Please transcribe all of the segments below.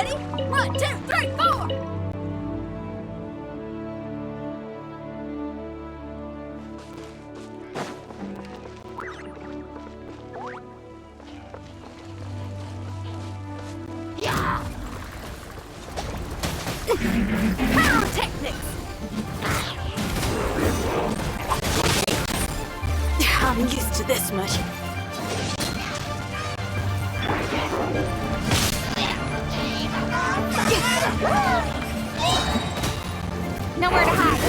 Ready? 1, 2, 3, 4! Pyrotechnics! I'm used to this much. Nowhere to hide.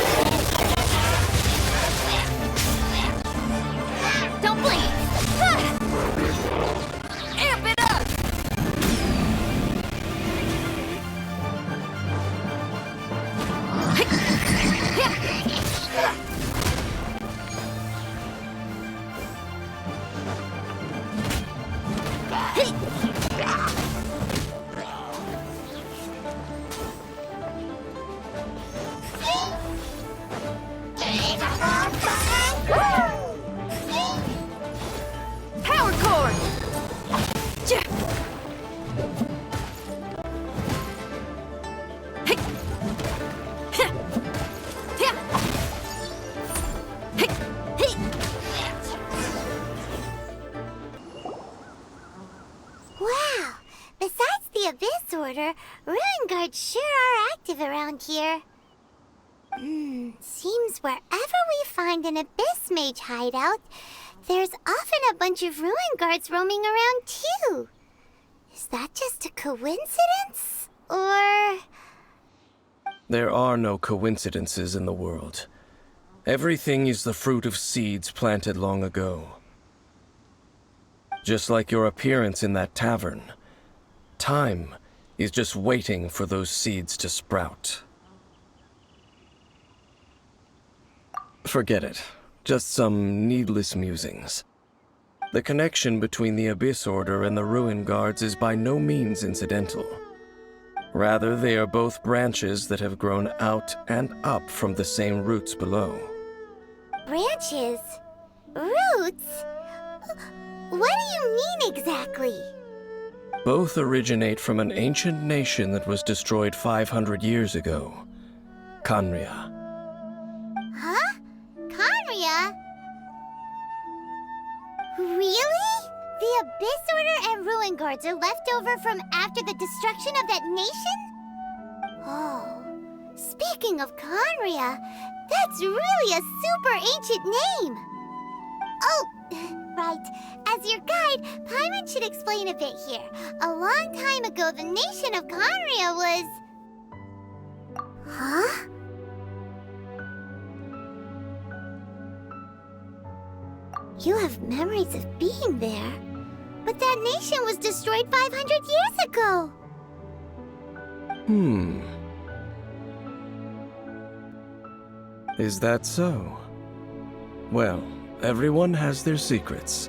Don't blink. Amp it up. Power cord. Wow! Besides the Abyss Order, Ruin Guards sure are active around here. Seems wherever we find an Abyss Mage hideout, there's often a bunch of Ruin Guards roaming around too. Is that just a coincidence? Or... There are no coincidences in the world. Everything is the fruit of seeds planted long ago. Just like your appearance in that tavern, time is just waiting for those seeds to sprout. Forget it. Just some needless musings. The connection between the Abyss Order and the Ruin Guards is by no means incidental. Rather, they are both branches that have grown out and up from the same roots below. branches? Roots? What do you mean exactly? Both originate from an ancient nation that was destroyed 500 years ago. Khaenri'ah. Huh? Khaenri'ah? Really? The Abyss Order and Ruin Guards are left over from after the destruction of that nation? Oh, speaking of Khaenri'ah, that's really a super ancient name. Oh, right. As your guide, Paimon should explain a bit here. A long time ago, the nation of Khaenri'ah was... Huh? You have memories of being there. But that nation was destroyed 500 years ago. Is that so? Well, everyone has their secrets.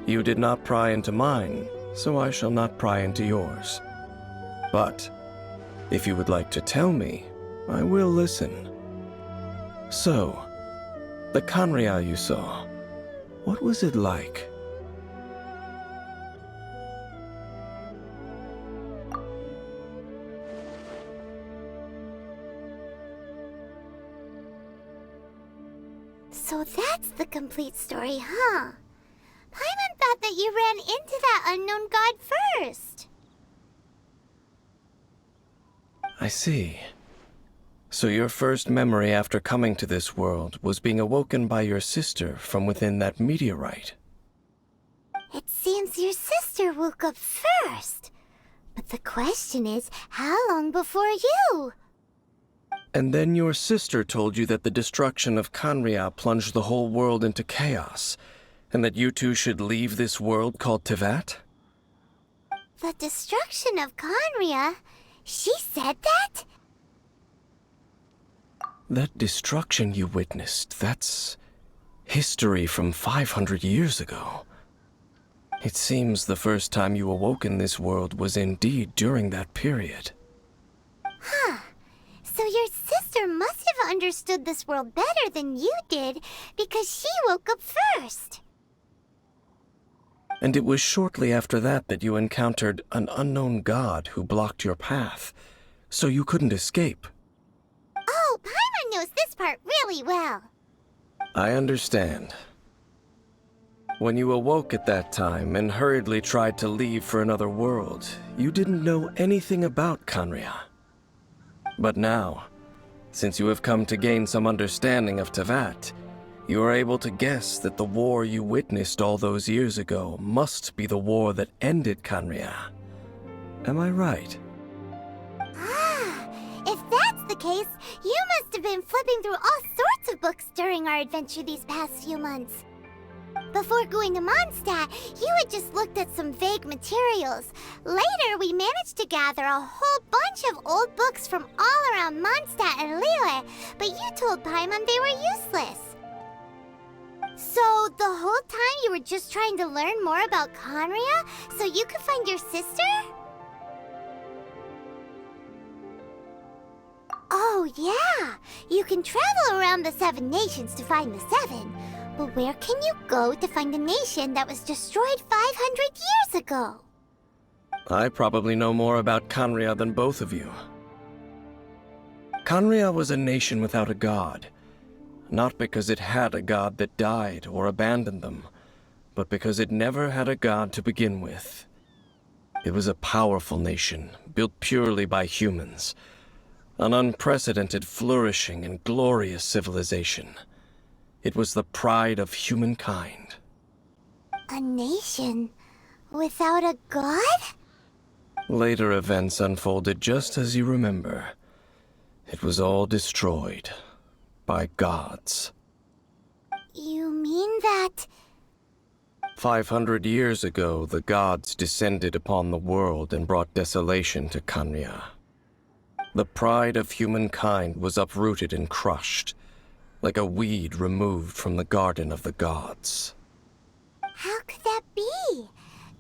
You did not pry into mine, so I shall not pry into yours. But, if you would like to tell me, I will listen. So, the Khaenri'ah you saw, what was it like? So that's the complete story, huh? Paimon thought that you ran into that unknown god first. I see. So your first memory after coming to this world was being awoken by your sister from within that meteorite. It seems your sister woke up first. But the question is, how long before you? And then your sister told you that the destruction of Khaenri'ah plunged the whole world into chaos, and that you two should leave this world called Teyvat? The destruction of Khaenri'ah? She said that? That destruction you witnessed, that's history from 500 years ago. It seems the first time you awoke in this world was indeed during that period. Huh. So your sister must have understood this world better than you did, because she woke up first. And it was shortly after that that you encountered an unknown god who blocked your path, so you couldn't escape. Oh, Paimon knows this part really well. I understand. When you awoke at that time and hurriedly tried to leave for another world, you didn't know anything about Khaenri'ah. But now, since you have come to gain some understanding of Teyvat, you are able to guess that the war you witnessed all those years ago must be the war that ended Khaenri'ah. Am I right? Ah, if that's the case, you must have been flipping through all sorts of books during our adventure these past few months. Before going to Mondstadt, you had just looked at some vague materials. Later, we managed to gather a whole bunch of old books from all around Mondstadt and Liyue, but you told Paimon they were useless. So, the whole time you were just trying to learn more about Khaenri'ah so you could find your sister? Oh, yeah! You can travel around the 7 nations to find the 7. But where can you go to find a nation that was destroyed 500 years ago? I probably know more about Khaenri'ah than both of you. Khaenri'ah was a nation without a god. Not because it had a god that died or abandoned them, but because it never had a god to begin with. It was a powerful nation, built purely by humans. An unprecedented, flourishing, and glorious civilization. It was the pride of humankind. A nation without a god? Later events unfolded just as you remember. It was all destroyed by gods. You mean that... 500 years ago, the gods descended upon the world and brought desolation to Khaenri'ah. The pride of humankind was uprooted and crushed, like a weed removed from the garden of the gods. How could that be?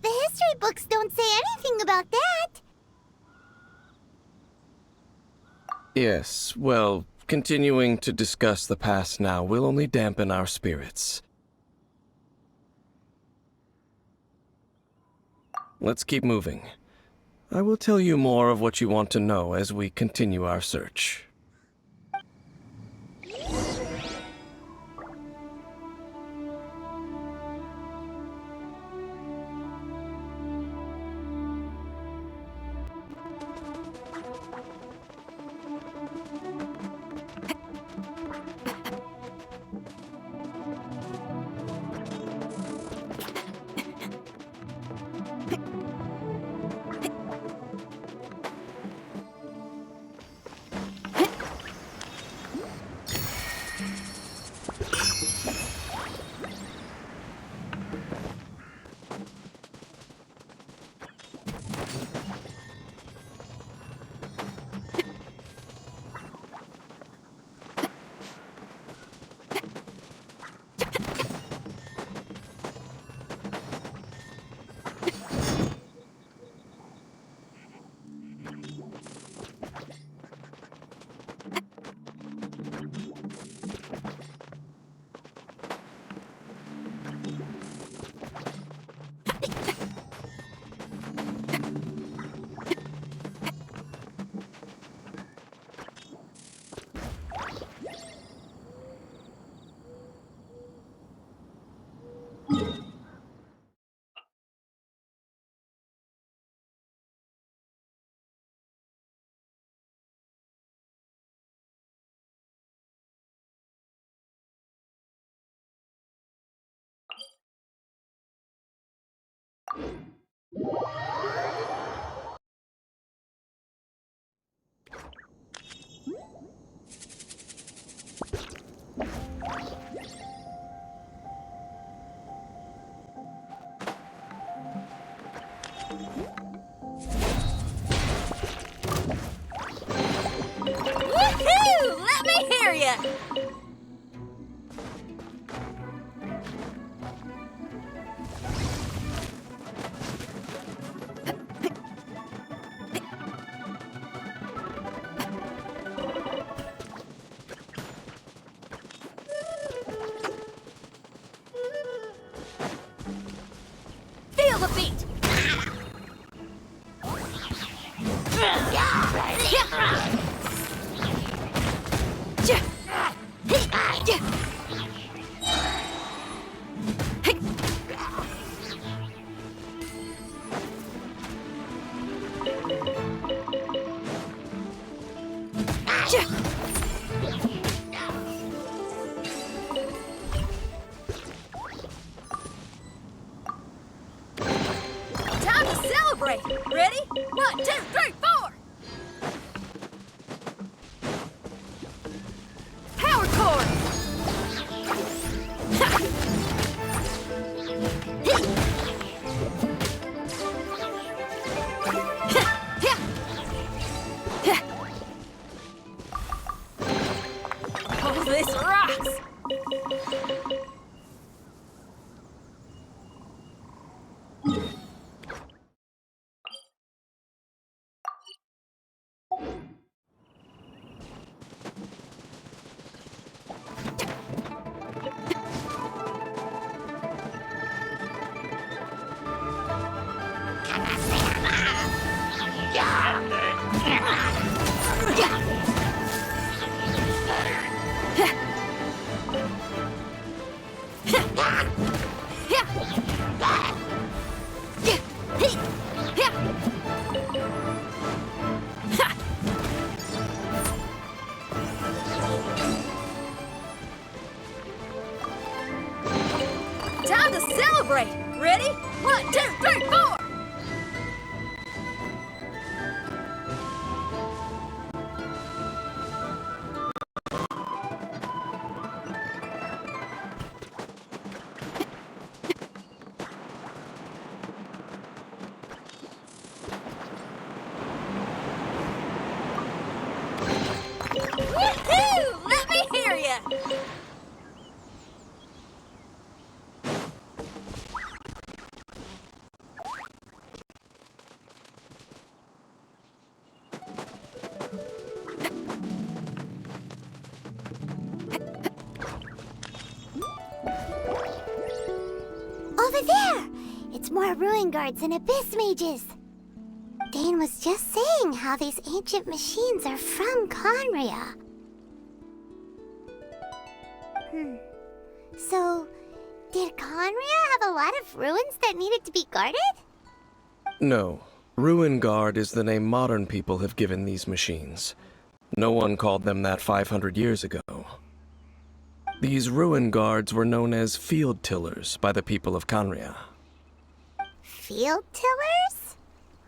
The history books don't say anything about that. Yes, well, continuing to discuss the past now will only dampen our spirits. Let's keep moving. I will tell you more of what you want to know as we continue our search. Woohoo! Let me hear ya! feel the beat! Time to celebrate! Ready? 1, 2, 3, 4! Power chord! Oh, this rocks! Time to celebrate! Ready? 1, 2, 3, 4! Woohoo! Let me hear ya! Over there! It's more ruin guards and abyss mages. Dane was just saying how these ancient machines are from Khaenri'ah. So, did Khaenri'ah have a lot of ruins that needed to be guarded? No. Ruin Guard is the name modern people have given these machines. No one called them that 500 years ago. These ruin guards were known as field tillers by the people of Khaenri'ah. Field tillers?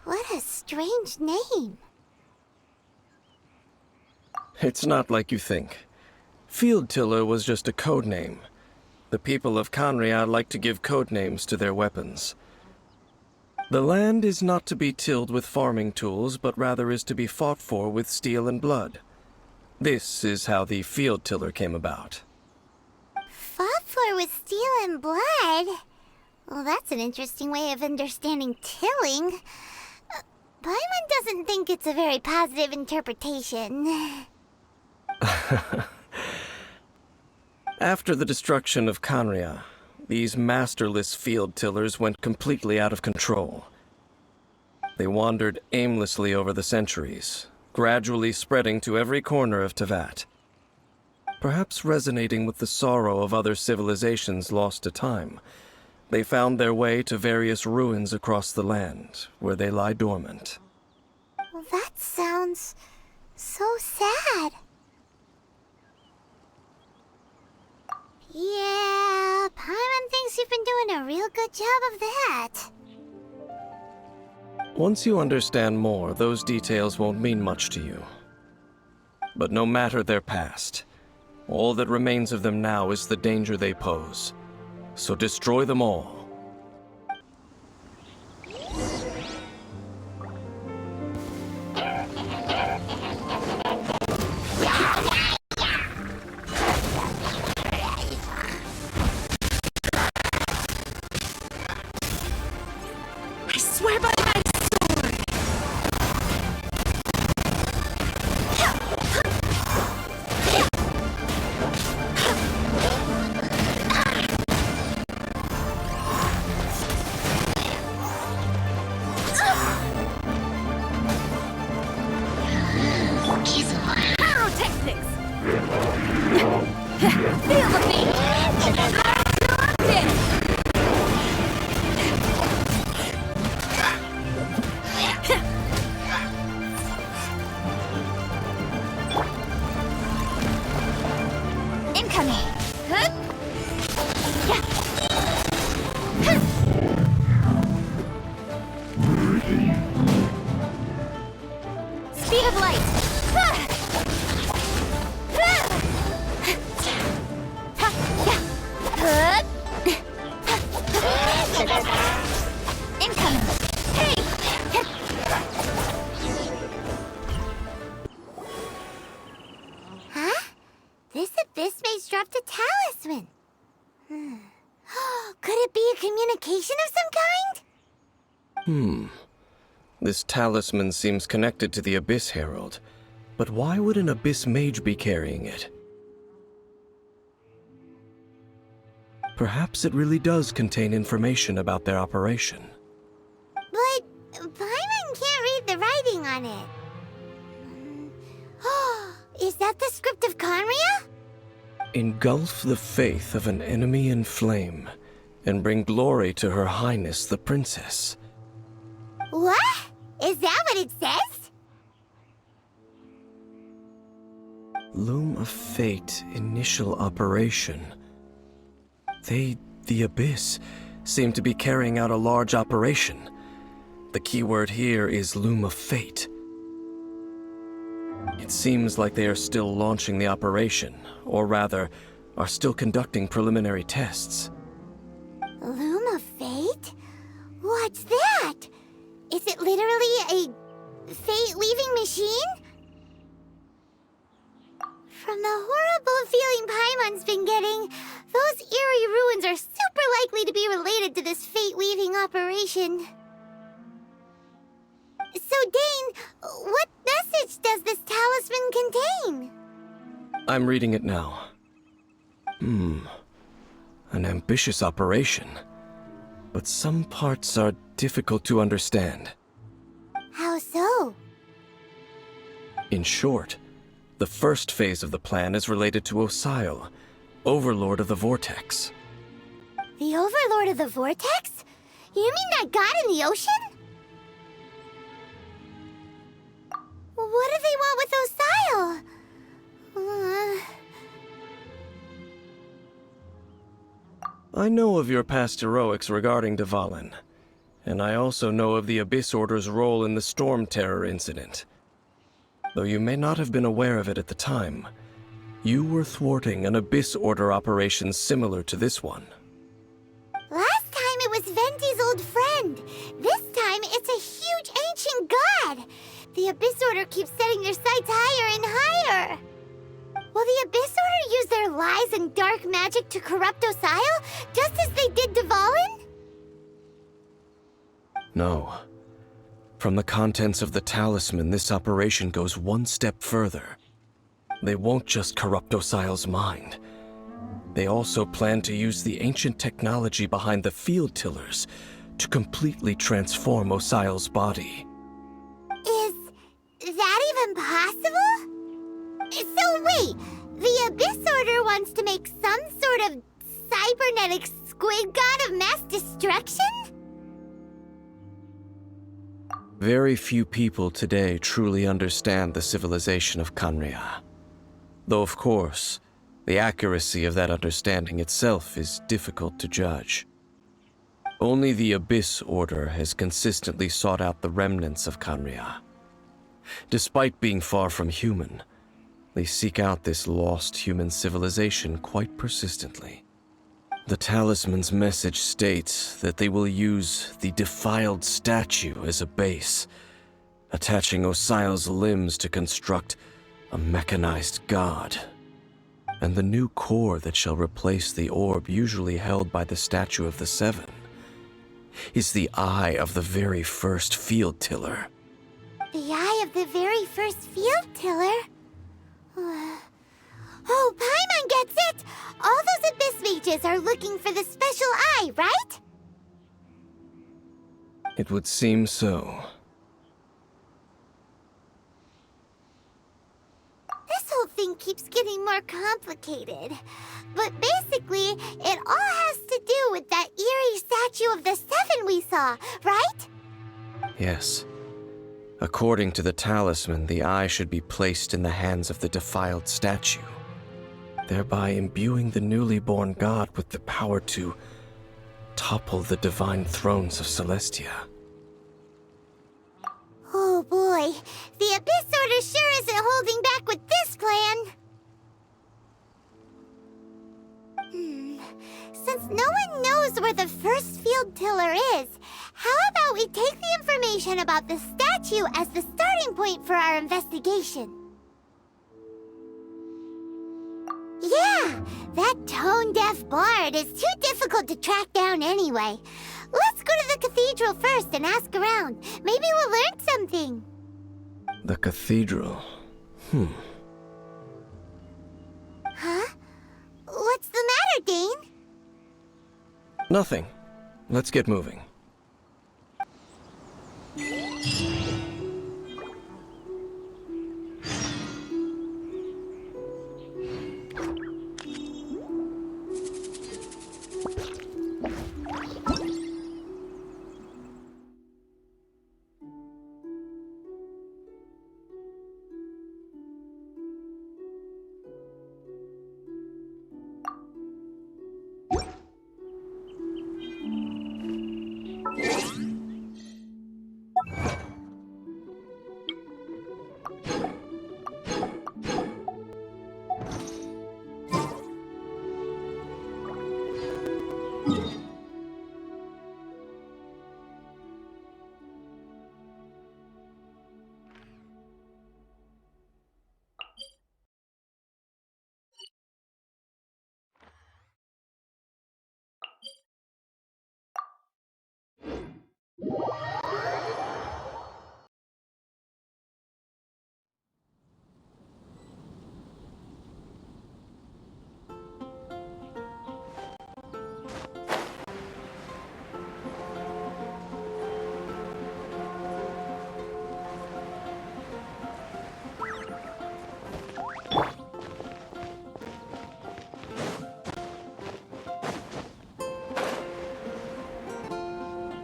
What a strange name. It's not like you think. Field tiller was just a code name. The people of Khaenri'ah like to give code names to their weapons. The land is not to be tilled with farming tools, but rather is to be fought for with steel and blood. This is how the field tiller came about. Fought for with steel and blood? Well, that's an interesting way of understanding tilling. Paimon doesn't think it's a very positive interpretation. After the destruction of Khaenri'ah, these masterless field tillers went completely out of control. They wandered aimlessly over the centuries, gradually spreading to every corner of Teyvat. Perhaps resonating with the sorrow of other civilizations lost to time, they found their way to various ruins across the land, where they lie dormant. Well, that sounds so sad. Yeah, Paimon thinks you've been doing a real good job of that. Once you understand more, those details won't mean much to you. But no matter their past, all that remains of them now is the danger they pose. So destroy them all. I swear by my sword! a communication of some kind? This talisman seems connected to the Abyss Herald, but why would an Abyss Mage be carrying it? Perhaps it really does contain information about their operation. But Paimon can't read the writing on it. Is that the script of Khaenri'ah? Engulf the faith of an enemy in flame, and bring glory to Her Highness the Princess. What? Is that what it says? Loom of Fate initial operation. They, the Abyss, seem to be carrying out a large operation. The keyword here is Loom of Fate. It seems like they are still launching the operation, or rather, are still conducting preliminary tests. Loom of Fate? What's that? Is it literally a fate-weaving machine? From the horrible feeling Paimon's been getting, those eerie ruins are super likely to be related to this fate-weaving operation. So, Dane, what message does this talisman contain? I'm reading it now. An ambitious operation. But some parts are difficult to understand. How so? In short, the first phase of the plan is related to Osile, Overlord of the Vortex. The Overlord of the Vortex? You mean that god in the ocean? What do they want with Osile? I know of your past heroics regarding Dvalin, and I also know of the Abyss Order's role in the Storm Terror incident. Though you may not have been aware of it at the time, you were thwarting an Abyss Order operation similar to this one. Last time it was Venti's old friend. This time it's a huge ancient god. The Abyss Order keeps setting their sights higher and higher. Will the Abyss Order use their lies and dark magic to corrupt Osile, just as they did Dvalin? No. From the contents of the talisman, this operation goes one step further. They won't just corrupt Osile's mind. They also plan to use the ancient technology behind the field tillers to completely transform Osile's body. Is that even possible? So wait, the Abyss Order wants to make some sort of cybernetic squid god of mass destruction? Very few people today truly understand the civilization of Khaenri'ah. Though of course, the accuracy of that understanding itself is difficult to judge. Only the Abyss Order has consistently sought out the remnants of Khaenri'ah. Despite being far from human, they seek out this lost human civilization quite persistently. The talisman's message states that they will use the Defiled Statue as a base, attaching Osile's limbs to construct a mechanized god. And the new core that shall replace the orb usually held by the Statue of the Seven is the eye of the very first field tiller. The eye of the very first field tiller? Oh, Paimon gets it! All those Abyss Mages are looking for the special eye, right? It would seem so. This whole thing keeps getting more complicated. But basically, it all has to do with that eerie statue of the Seven we saw, right? Yes. According to the talisman, the eye should be placed in the hands of the Defiled Statue, thereby imbuing the newly born god with the power to topple the divine thrones of Celestia. Oh boy, the Abyss Order sure isn't holding back with this plan. Since no one knows where the first field tiller is, how about we take the information about the statue as the starting point for our investigation? Yeah! That tone-deaf bard is too difficult to track down anyway. Let's go to the cathedral first and ask around. Maybe we'll learn something. The cathedral. Huh? What's the matter, Dane? Nothing. Let's get moving.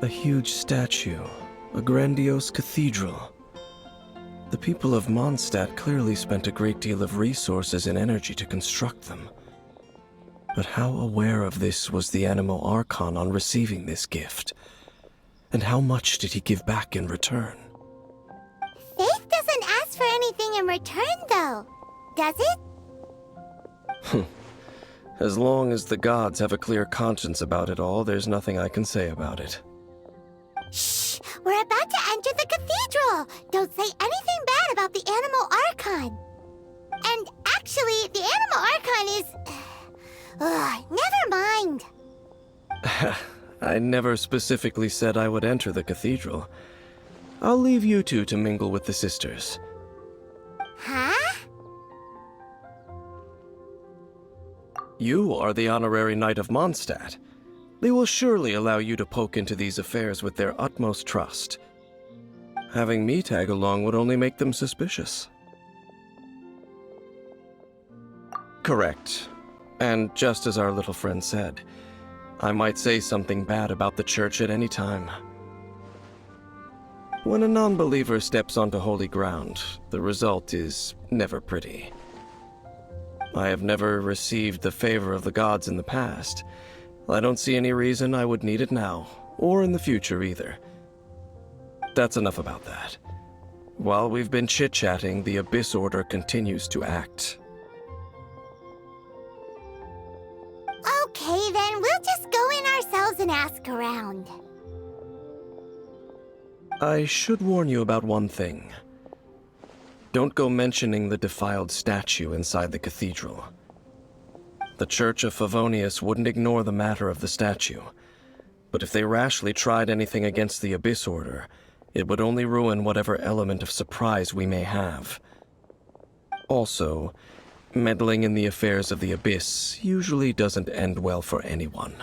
A huge statue, a grandiose cathedral. The people of Mondstadt clearly spent a great deal of resources and energy to construct them. But how aware of this was the animal Archon on receiving this gift? And how much did he give back in return? Faith doesn't ask for anything in return, though. Does it? As long as the gods have a clear conscience about it all, there's nothing I can say about it. Shh! We're about to enter the cathedral! Don't say anything bad about the animal Archon. And actually, the animal Archon is... never mind. I never specifically said I would enter the cathedral. I'll leave you two to mingle with the sisters. Huh? You are the honorary knight of Mondstadt. They will surely allow you to poke into these affairs with their utmost trust. Having me tag along would only make them suspicious. Correct. And just as our little friend said, I might say something bad about the church at any time. When a non-believer steps onto holy ground, the result is never pretty. I have never received the favor of the gods in the past. I don't see any reason I would need it now, or in the future either. That's enough about that. While we've been chit-chatting, the Abyss Order continues to act. Okay, then we'll just go in ourselves and ask around. I should warn you about one thing. Don't go mentioning the defiled statue inside the cathedral. The Church of Favonius wouldn't ignore the matter of the statue, but if they rashly tried anything against the Abyss Order, it would only ruin whatever element of surprise we may have. Also, meddling in the affairs of the Abyss usually doesn't end well for anyone.